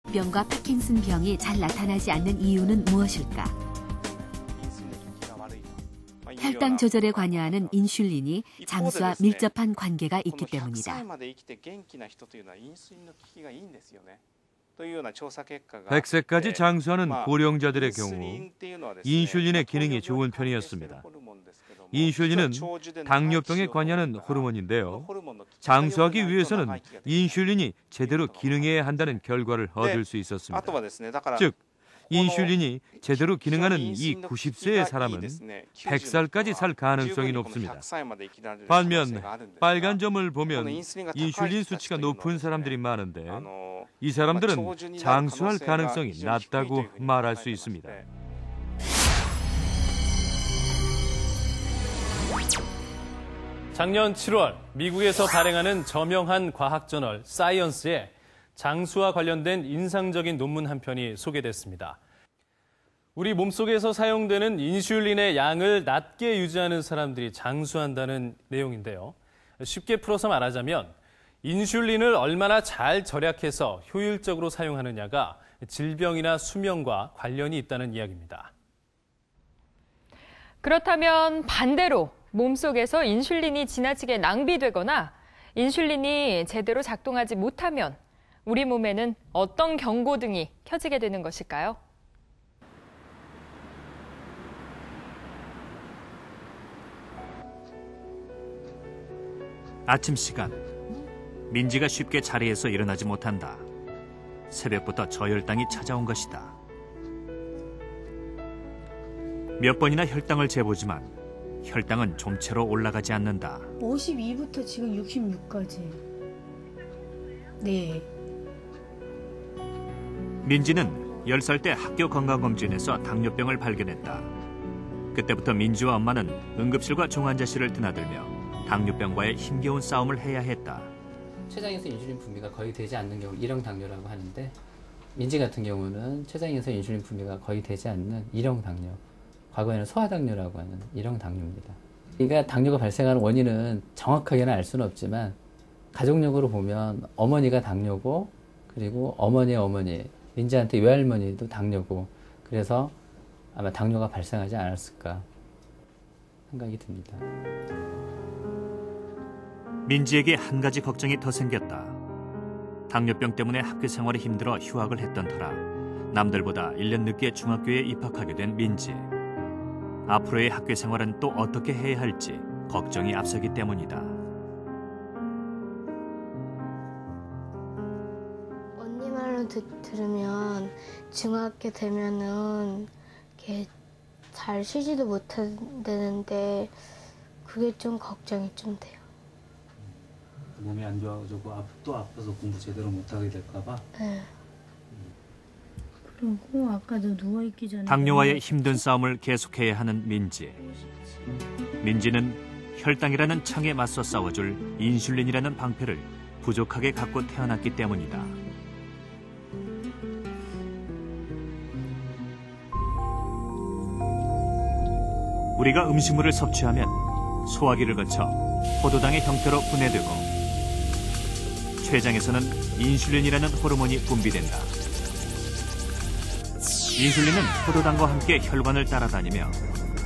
당뇨병과 파킨슨병이 잘 나타나지 않는 이유는 무엇일까? 혈당 조절에 관여하는 인슐린이 장수와 밀접한 관계가 있기 때문이다. 100세까지 장수하는 고령자들의 경우 인슐린의 기능이 좋은 편이었습니다. 인슐린은 당뇨병에 관여하는 호르몬인데요. 장수하기 위해서는 인슐린이 제대로 기능해야 한다는 결과를 얻을 수 있었습니다. 즉, 인슐린이 제대로 기능하는 이 90세의 사람은 100살까지 살 가능성이 높습니다. 반면 빨간 점을 보면 인슐린 수치가 높은 사람들이 많은데 이 사람들은 장수할 가능성이 낮다고 말할 수 있습니다. 작년 7월 미국에서 발행하는 저명한 과학저널 사이언스에 장수와 관련된 인상적인 논문 한 편이 소개됐습니다. 우리 몸속에서 사용되는 인슐린의 양을 낮게 유지하는 사람들이 장수한다는 내용인데요. 쉽게 풀어서 말하자면 인슐린을 얼마나 잘 절약해서 효율적으로 사용하느냐가 질병이나 수명과 관련이 있다는 이야기입니다. 그렇다면 반대로 몸속에서 인슐린이 지나치게 낭비되거나 인슐린이 제대로 작동하지 못하면 우리 몸에는 어떤 경고등이 켜지게 되는 것일까요? 아침 시간, 민지가 쉽게 자리에서 일어나지 못한다. 새벽부터 저혈당이 찾아온 것이다. 몇 번이나 혈당을 재보지만 혈당은 좀채로 올라가지 않는다. 52부터 지금 66까지. 네. 민지는 10살 때 학교 건강검진에서 당뇨병을 발견했다. 그때부터 민지와 엄마는 응급실과 종환자실을 드나들며 당뇨병과의 힘겨운 싸움을 해야 했다. 췌장에서 인슐린 분비가 거의 되지 않는 경우 1형 당뇨라고 하는데 민지 같은 경우는 췌장에서 인슐린 분비가 거의 되지 않는 1형 당뇨, 과거에는 소아당뇨라고 하는 1형 당뇨입니다. 그러니까 당뇨가 발생하는 원인은 정확하게는 알 수는 없지만 가족력으로 보면 어머니가 당뇨고 그리고 어머니의 어머니, 민지한테 외할머니도 당뇨고 그래서 아마 당뇨가 발생하지 않았을까 생각이 듭니다. 민지에게 한 가지 걱정이 더 생겼다. 당뇨병 때문에 학교 생활이 힘들어 휴학을 했던 터라 남들보다 1년 늦게 중학교에 입학하게 된 민지. 앞으로의 학교 생활은 또 어떻게 해야 할지 걱정이 앞서기 때문이다. 언니 말로 들으면 중학교 되면은 이렇게 잘 쉬지도 못하는데 그게 좀 걱정이 좀 돼요. 몸이 안 좋아지고 또 아파서 공부 제대로 못하게 될까 봐? 네. 그리고 아까도 누워있기 전에 당뇨와의 힘든 싸움을 계속해야 하는 민지. 민지는 혈당이라는 창에 맞서 싸워줄 인슐린이라는 방패를 부족하게 갖고 태어났기 때문이다. 우리가 음식물을 섭취하면 소화기를 거쳐 포도당의 형태로 분해되고 췌장에서는 인슐린이라는 호르몬이 분비된다. 인슐린은 포도당과 함께 혈관을 따라다니며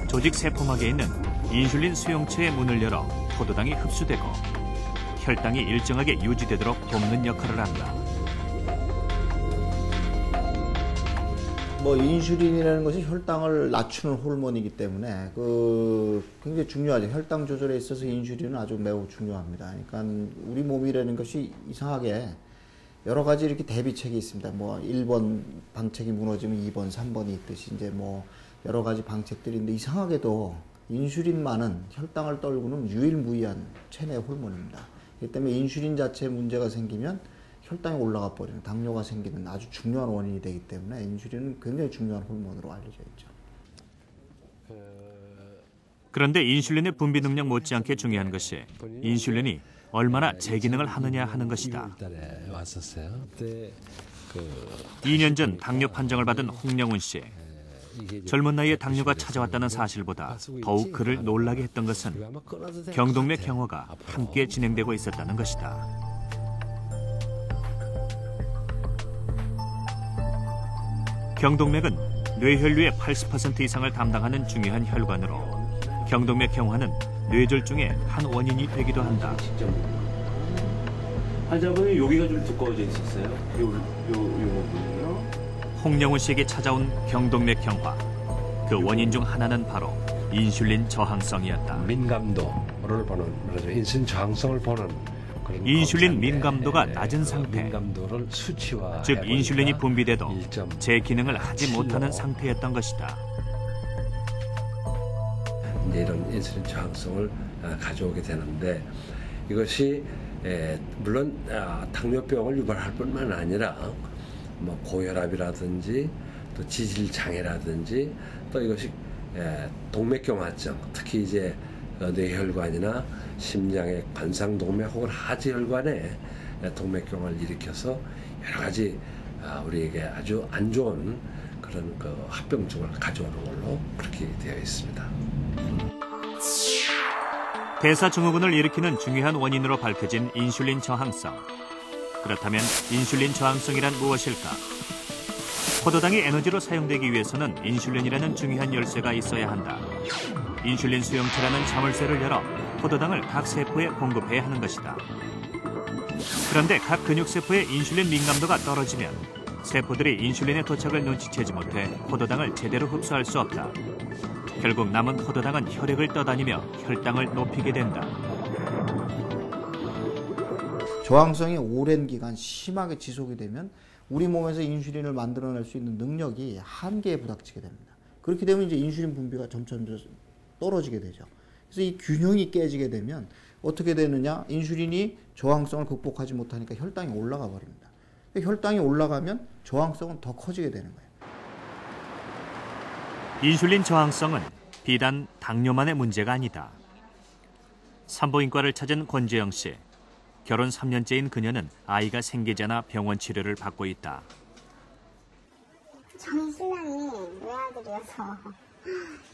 조직 세포막에 있는 인슐린 수용체의 문을 열어 포도당이 흡수되고 혈당이 일정하게 유지되도록 돕는 역할을 한다. 인슐린이라는 것이 혈당을 낮추는 호르몬이기 때문에 굉장히 중요하죠. 혈당 조절에 있어서 인슐린은 아주 매우 중요합니다. 그러니까 우리 몸이라는 것이 이상하게 여러 가지 이렇게 대비책이 있습니다. 1번 방책이 무너지면 2번, 3번이 있듯이 이제 여러 가지 방책들이 있는데 이상하게도 인슐린만은 혈당을 떨구는 유일무이한 체내 호르몬입니다. 그렇기 때문에 인슐린 자체에 문제가 생기면 혈당이 올라가 버리는 당뇨가 생기는 아주 중요한 원인이 되기 때문에 인슐린은 굉장히 중요한 호르몬으로 알려져 있죠. 그런데 인슐린의 분비 능력 못지않게 중요한 것이 인슐린이 얼마나 재기능을 하느냐 하는 것이다. 2년 전 당뇨 판정을 받은 홍영훈 씨. 젊은 나이에 당뇨가 찾아왔다는 사실보다 더욱 그를 놀라게 했던 것은 경동맥 경화가 함께 진행되고 있었다는 것이다. 경동맥은 뇌혈류의 80% 이상을 담당하는 중요한 혈관으로 경동맥 경화는 뇌졸중의 한 원인이 되기도 한다. 환자분이 여기가 좀 두꺼워져 있었어요. 요 부분이요. 홍영훈 씨에게 찾아온 경동맥 경화. 그 원인 중 하나는 바로 인슐린 저항성이었다. 민감도를 보는, 그래서 인슐린 저항성을 보는 그런 인슐린 민감도가 낮은 상태. 민감도를 수치화. 즉 인슐린이 분비돼도 제 기능을 하지 못하는 상태였던 것이다. 이제 이런 인슐린 저항성을 가져오게 되는데 이것이 물론 당뇨병을 유발할 뿐만 아니라 뭐 고혈압이라든지 또 지질 장애라든지 또 이것이 동맥경화증, 특히 이제 뇌혈관이나 심장의 관상동맥 혹은 하지혈관에 동맥경화를 일으켜서 여러 가지 우리에게 아주 안 좋은 그런 그 합병증을 가져오는 걸로 그렇게 되어 있습니다. 대사증후군을 일으키는 중요한 원인으로 밝혀진 인슐린 저항성. 그렇다면 인슐린 저항성이란 무엇일까? 포도당이 에너지로 사용되기 위해서는 인슐린이라는 중요한 열쇠가 있어야 한다. 인슐린 수용체라는 자물쇠를 열어 포도당을 각 세포에 공급해야 하는 것이다. 그런데 각 근육세포의 인슐린 민감도가 떨어지면 세포들이 인슐린의 도착을 눈치채지 못해 포도당을 제대로 흡수할 수 없다. 결국 남은 포도당은 혈액을 떠다니며 혈당을 높이게 된다. 저항성이 오랜 기간 심하게 지속이 되면 우리 몸에서 인슐린을 만들어낼 수 있는 능력이 한계에 부닥치게 됩니다. 그렇게 되면 이제 인슐린 분비가 점점 떨어지게 되죠. 그래서 이 균형이 깨지게 되면 어떻게 되느냐? 인슐린이 저항성을 극복하지 못하니까 혈당이 올라가 버립니다. 혈당이 올라가면 저항성은 더 커지게 되는 거예요. 인슐린 저항성은 비단 당뇨만의 문제가 아니다. 산부인과를 찾은 권재영 씨. 결혼 3년째인 그녀는 아이가 생기지 않아 병원 치료를 받고 있다. 저희 신랑이 외아들이어서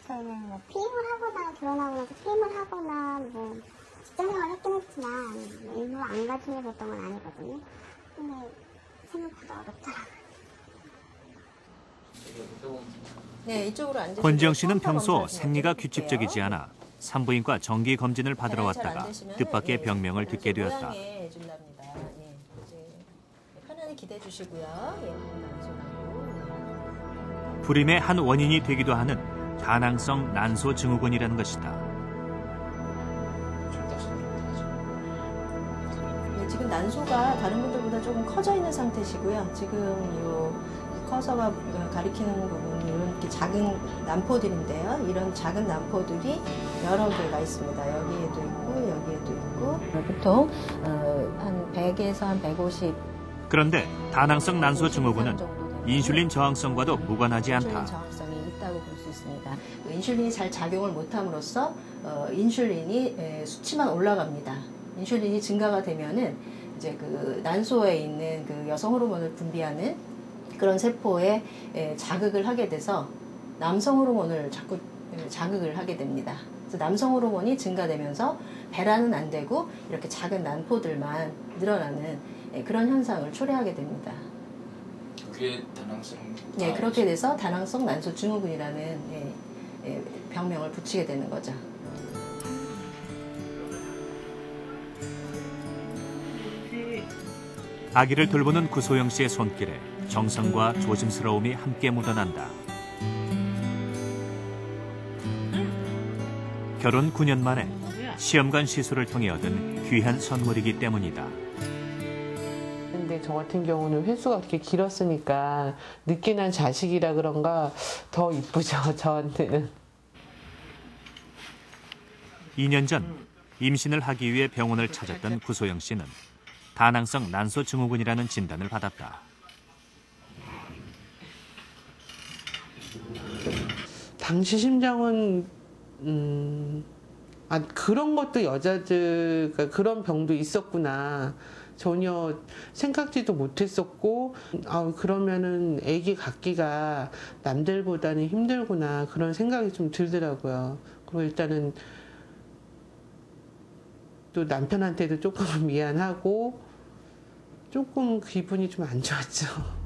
저희는 뭐 피임을 하거나 결혼하고 나서 피임을 하거나 뭐 직장생활을 했긴 했지만 일부러 안 가지려고 했던 건 아니거든요. 근데 생각보다 어렵더라고요. 네, 이쪽으로 앉으시고. 권지영 씨는 평소 생리가 규칙적이지 않아 산부인과 정기 검진을 받으러 왔다가 뜻밖의 병명을 듣게 되었다. 편안히 기대해 주시고요. 불임의 한 원인이 되기도 하는 다낭성 난소 증후군이라는 것이다. 네, 지금 난소가 다른 분들보다 조금 커져 있는 상태시고요. 지금 요 커서가 가리키는 부분이 이렇게 작은 난포들인데요. 이런 작은 난포들이 여러 개가 있습니다. 여기에도 있고 여기에도 있고 보통 한 100에서 한 150. 그런데 다낭성 난소 증후군은 인슐린 저항성과도 무관하지 않다. 인슐린 저항성이 있다고 볼 수 있습니다. 인슐린이 잘 작용을 못함으로써 인슐린이 수치만 올라갑니다. 인슐린이 증가가 되면은 이제 그 난소에 있는 그 여성 호르몬을 분비하는 그런 세포에 자극을 하게 돼서 남성 호르몬을 자꾸 자극을 하게 됩니다. 그래서 남성 호르몬이 증가되면서 배란은 안 되고 이렇게 작은 난포들만 늘어나는 그런 현상을 초래하게 됩니다. 그게 다낭성? 네, 그렇게 돼서 다낭성 난소 증후군이라는 병명을 붙이게 되는 거죠. 아기를 돌보는 구소영 씨의 손길에 정성과 조심스러움이 함께 묻어난다. 결혼 9년 만에 시험관 시술을 통해 얻은 귀한 선물이기 때문이다. 근데 저 같은 경우는 횟수가 그렇게 길었으니까 늦게 난 자식이라 그런가 더 이쁘죠, 저한테는. 2년 전 임신을 하기 위해 병원을 찾았던 구소영 씨는 다낭성 난소 증후군이라는 진단을 받았다. 당시 심정은 그런 것도 여자들 그런 병도 있었구나. 전혀 생각지도 못했었고 그러면은 아기 갖기가 남들보다는 힘들구나 그런 생각이 좀 들더라고요. 그리고 일단은 또 남편한테도 조금 미안하고 조금 기분이 좀 안 좋았죠.